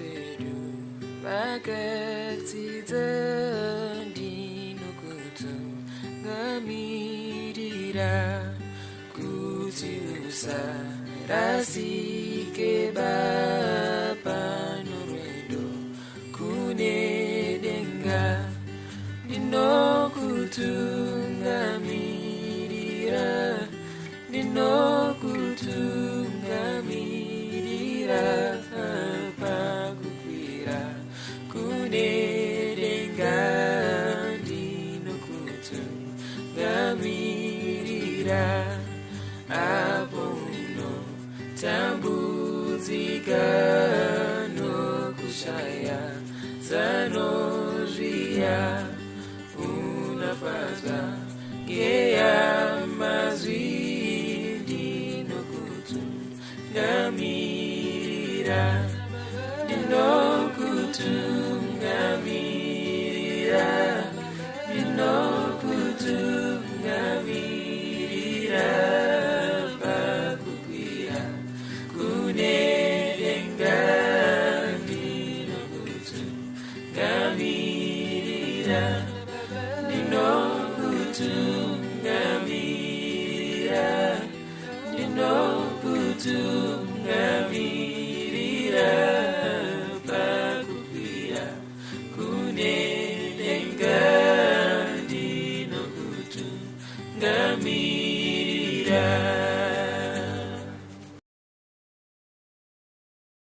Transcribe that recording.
wedu wakatsidza gamirira kuti usarasike baba norwendo kune denga ndinokutungamirira pakukwira kune denga ndinokutungamirira apo uno tambudzika nokushaya zanozviya unafadzwa ngeyamazwi ndinokutungamirira ndinokutungamirira